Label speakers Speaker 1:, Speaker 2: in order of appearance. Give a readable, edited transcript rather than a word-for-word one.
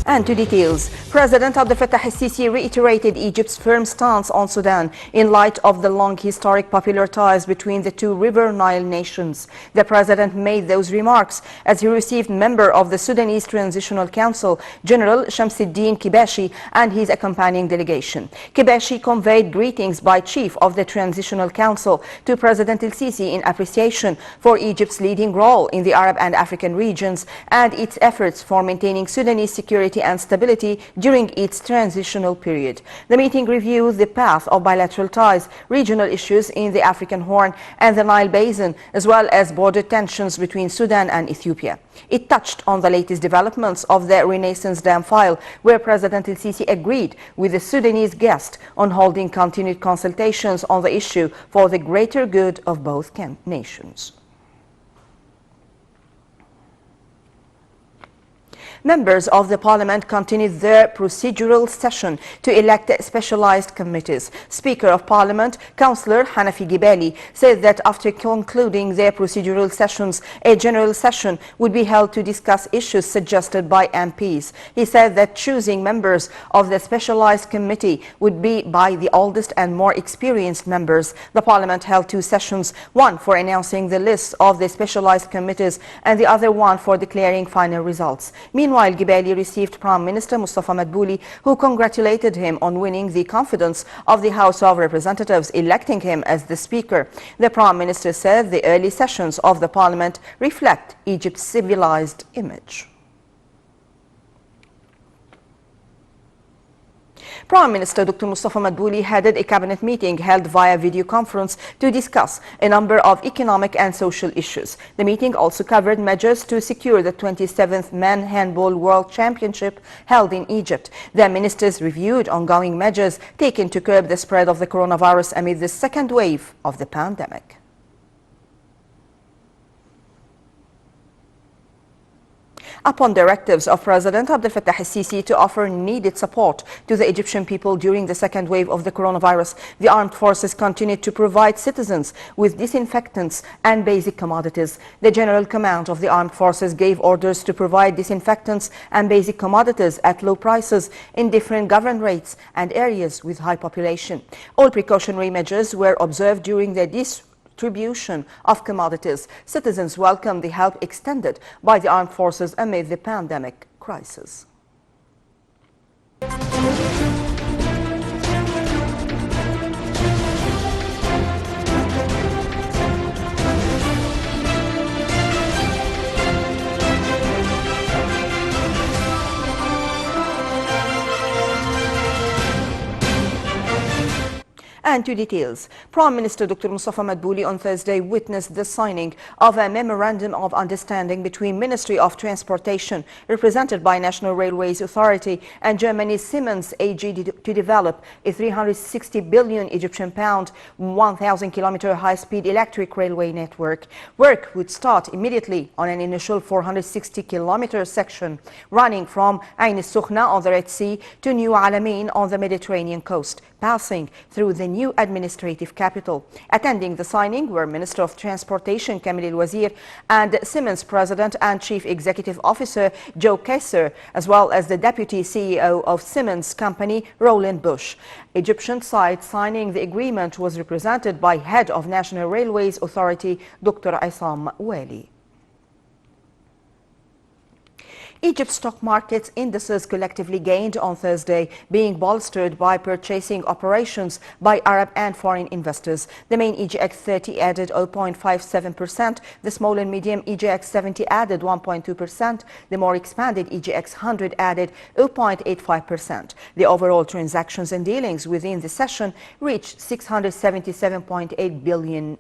Speaker 1: And to details, President Abdel Fattah el-Sisi reiterated Egypt's firm stance on Sudan in light of the long historic popular ties between the two River Nile nations. The president made those remarks as he received member of the Sudanese Transitional Council, General Shamsuddin Kibashi, and his accompanying delegation. Kibashi conveyed greetings by Chief of the Transitional Council to President el-Sisi in appreciation for Egypt's leading role in the Arab and African regions and its efforts for maintaining Sudanese security and stability during its transitional period. The meeting reviewed the path of bilateral ties, regional issues in the African Horn and the Nile Basin, as well as border tensions between Sudan and Ethiopia. It touched on the latest developments of the Renaissance Dam file, where President el-Sisi agreed with the Sudanese guest on holding continued consultations on the issue for the greater good of both nations. Members of the Parliament continued their procedural session to elect specialized committees. Speaker of Parliament, Councillor Hanafi Gibali, said that after concluding their procedural sessions, a general session would be held to discuss issues suggested by MPs. He said that choosing members of the specialized committee would be by the oldest and more experienced members. The Parliament held two sessions, one for announcing the list of the specialized committees and the other one for declaring final results. Meanwhile, Gibali received Prime Minister Mustafa Madbouli, who congratulated him on winning the confidence of the House of Representatives, electing him as the Speaker. The Prime Minister said the early sessions of the Parliament reflect Egypt's civilized image. Prime Minister Dr. Mustafa Madbouli headed a cabinet meeting held via video conference to discuss a number of economic and social issues. The meeting also covered measures to secure the 27th Men Handball World Championship held in Egypt. The ministers reviewed ongoing measures taken to curb the spread of the coronavirus amid the second wave of the pandemic. Upon directives of President Abdel Fattah el-Sisi to offer needed support to the Egyptian people during the second wave of the coronavirus, the armed forces continued to provide citizens with disinfectants and basic commodities. The General Command of the Armed Forces gave orders to provide disinfectants and basic commodities at low prices in different governorates and areas with high population. All precautionary measures were observed during the distribution of commodities. Citizens welcomed the help extended by the armed forces amid the pandemic crisis. And to details, Prime Minister Dr. Mustafa Madbouli on Thursday witnessed the signing of a memorandum of understanding between Ministry of Transportation, represented by National Railways Authority, and Germany's Siemens AG to develop a 360 billion Egyptian pound, 1,000-kilometer high-speed electric railway network. Work would start immediately on an initial 460-kilometer section running from Ain al-Sukhna on the Red Sea to New Alamein on the Mediterranean coast, passing through the new administrative capital. Attending the signing were Minister of Transportation Kamil El-Wazir and Siemens President and Chief Executive Officer Joe Kaiser, as well as the Deputy CEO of Siemens Company Roland Bush. Egyptian side signing the agreement was represented by Head of National Railways Authority Dr. Isam Wali. Egypt's stock market's indices collectively gained on Thursday, being bolstered by purchasing operations by Arab and foreign investors. The main EGX 30 added 0.57%, the small and medium EGX 70 added 1.2%, the more expanded EGX 100 added 0.85%. The overall transactions and dealings within the session reached £677.8 billion.